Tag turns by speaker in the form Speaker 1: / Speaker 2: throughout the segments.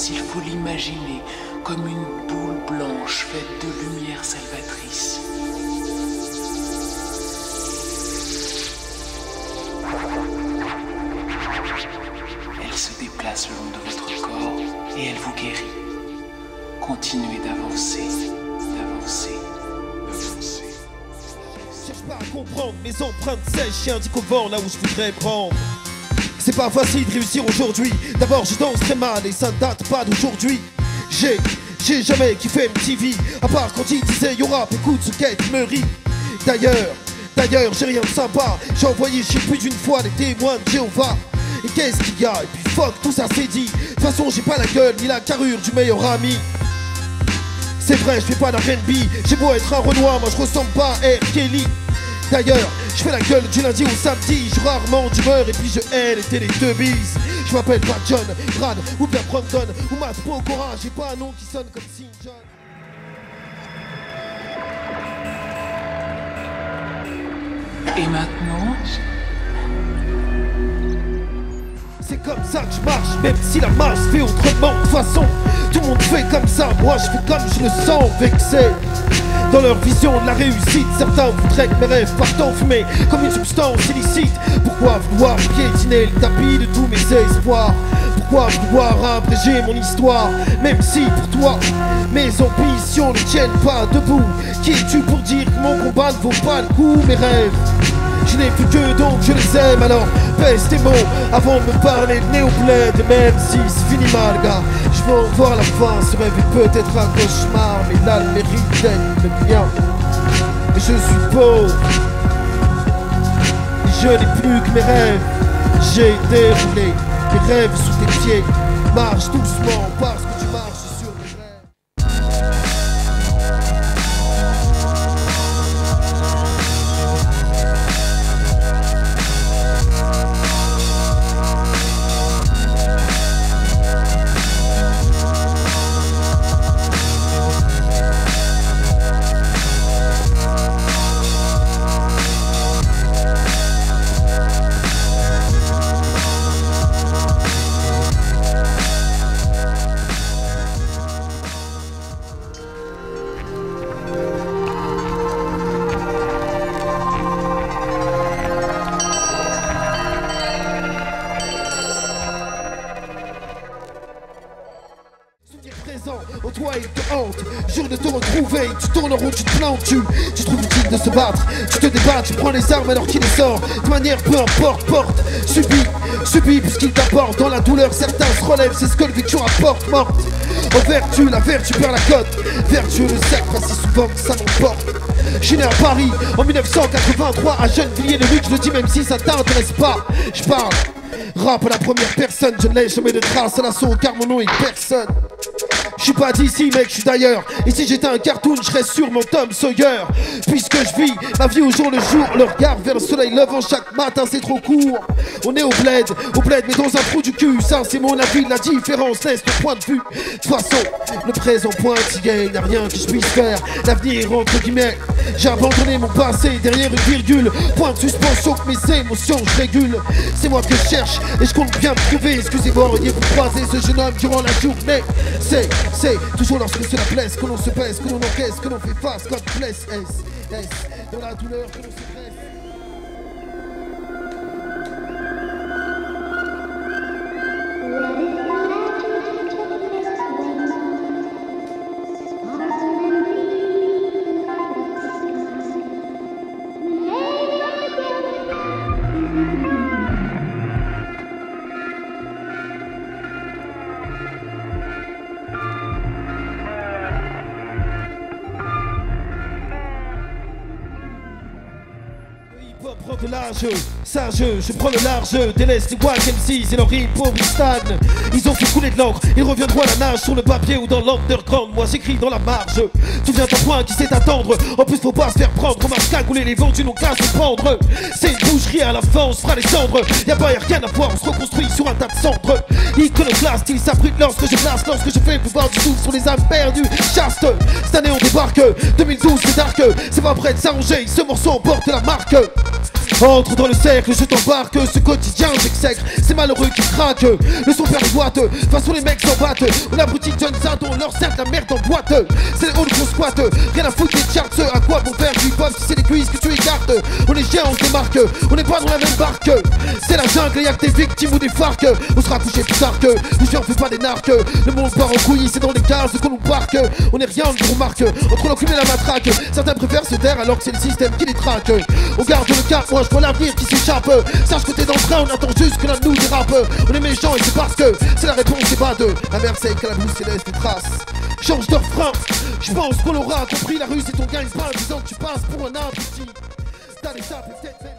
Speaker 1: il faut l'imaginer comme une boule blanche faite de lumière salvatrice. Elle se déplace le long de votre corps et elle vous guérit. Continuez d'avancer, d'avancer, d'avancer.
Speaker 2: Cherche pas à comprendre mes empreintes sèches, j'ai un disque au vent là où je voudrais me rendre. C'est pas facile de réussir aujourd'hui. D'abord je danse très mal et ça ne date pas d'aujourd'hui. J'ai jamais kiffé MTV, à part quand il disait yo rap, écoute ce qu'est me rit. D'ailleurs j'ai rien de sympa. J'ai envoyé chez plus d'une fois les témoins de Jéhovah. Et qu'est-ce qu'il y a? Et puis fuck, tout ça c'est dit. De toute façon j'ai pas la gueule ni la carrure du meilleur ami. C'est vrai, je fais pas d'R&B. J'ai beau être un Renoir, moi je ressemble pas à R. Kelly. D'ailleurs, je fais la gueule du lundi au samedi. Je rarement d'humeur et puis je hais les Teletubbies. Je m'appelle pas John, Brad ou bien Brandon ou Matt Pokora. J'ai pas un nom qui sonne comme St. John.
Speaker 1: Et maintenant,
Speaker 2: c'est comme ça que je marche, même si la marche fait autrement. De toute façon, tout le monde fait comme ça. Moi je fais comme je le sens, vexé. Dans leur vision de la réussite, certains voudraient que mes rêves partent en fumée comme une substance illicite. Pourquoi vouloir piétiner le tapis de tous mes espoirs? Pourquoi vouloir abréger mon histoire? Même si pour toi, mes ambitions ne tiennent pas debout. Qui es-tu pour dire que mon combat ne vaut pas le coup? Mes rêves, je n'ai plus que donc je les aime. Alors pèse tes mots avant de me parler de néo-bled. Même si c'est fini mal gars, je veux en voir la fin. Ce rêve est peut-être un cauchemar, mais là le mérite d'être le mien. Et je suis pauvre, et je n'ai plus que mes rêves. J'ai déroulé mes rêves sous tes pieds. Marche doucement parce que tu marches sur mes rêves. Oh toi il te hante, jure de te retrouver. Tu tournes en rond, tu te plantes, tu trouves utile de se battre. Tu te débats, tu prends les armes alors qu'il les sort. De manière peu importe, porte, subis puisqu'il t'apporte. Dans la douleur certains se relèvent, c'est ce que le vécu rapporte. Morte, en vertu, la vertu perd la cote. Vertueux le cercle, pas si souvent que ça m'emporte. Je suis né à Paris en 1983 à Gennevilliers-le-Duc, je le dis même si ça t'intéresse pas. Je parle rap à la première personne, je ne laisse jamais de traces à l'assaut car mon nom est personne. Je suis pas d'ici mec, je suis d'ailleurs. Et si j'étais un cartoon, je serais sûrement Tom Sawyer. Puisque je vis ma vie au jour le jour. Le regard vers le soleil levant chaque matin, c'est trop court. On est au bled mais dans un trou du cul. Ça c'est mon avis, la différence laisse ton point de vue. De toute façon, le présent pointillé, y'a rien que je puisse faire. L'avenir entre guillemets, j'ai abandonné mon passé derrière une virgule. Point de suspension que mes émotions je régule. C'est moi que je cherche et je compte bien me trouver. Excusez-moi, auriez vous croiser ce jeune homme durant la journée. C'est toujours lorsque cela blesse que l'on se baisse, que l'on encaisse, que l'on fait face, God bless, dans la douleur que l'on se presse. Prends de l'âge, sage, je prends le large, délaisse les wack MCs et leur hip-hop stagne. Ils ont fait couler de l'encre, ils reviendront à la nage sur le papier ou dans l'underground. Moi j'écris dans la marge, souviens ton point qui sait attendre. En plus faut pas se faire prendre, on m'a cagoulé les vendus, nos classes se prendre. C'est une boucherie à la fin, on se fera les cendres. Y'a pas rien à voir, on se reconstruit sur un tas de cendres. Iconoclaste, ils s'abritent lorsque je place, lorsque je fais pouvoir du souffle sur les âmes perdues. Chaste, cette année on débarque, 2012 c'est dark, c'est pas prêt de s'arranger, ce morceau emporte la marque. Entre dans le cercle, je t'embarque, ce quotidien j'exècre, c'est malheureux qui craquent. Le son perd les boîtes, façon les mecs s'en battent. On abrutit de jeunes ados, on leur sert de la merde en boîte. C'est les halls qu'on squatte, rien à foutre des charts. À quoi bon faire du hip-hop si c'est les cuisses que tu écartes? On est géants, on se démarque, on n'est pas dans la même barque. C'est la jungle, y'a que des victimes ou des farcs. On sera couché plus tard que, nous on fait pas des narcs. Le monde part en couilles, c'est dans les cases qu'on nous parque. On est rien, on nous remarque, entre l'enclume et la matraque. Certains préfèrent se taire alors que c'est le système qui les traque. On garde le cap, moi je vois l'avenir qui s'échappe. Sache que t'es dans le train, on attend juste que l'un de nous dérape. On est méchants et c'est parce que c'est la réponse, c'est pas de la Versailles qu'à la bouche et laisse des traces. Change de refrain, je pense qu'on l'aura compris. La rue c'est ton gagne-pain, disant que tu passes pour un abruti. T'as des tapes et peut-être même...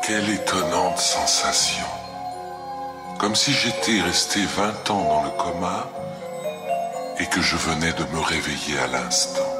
Speaker 3: Quelle étonnante sensation. Comme si j'étais resté 20 ans dans le coma et que je venais de me réveiller à l'instant.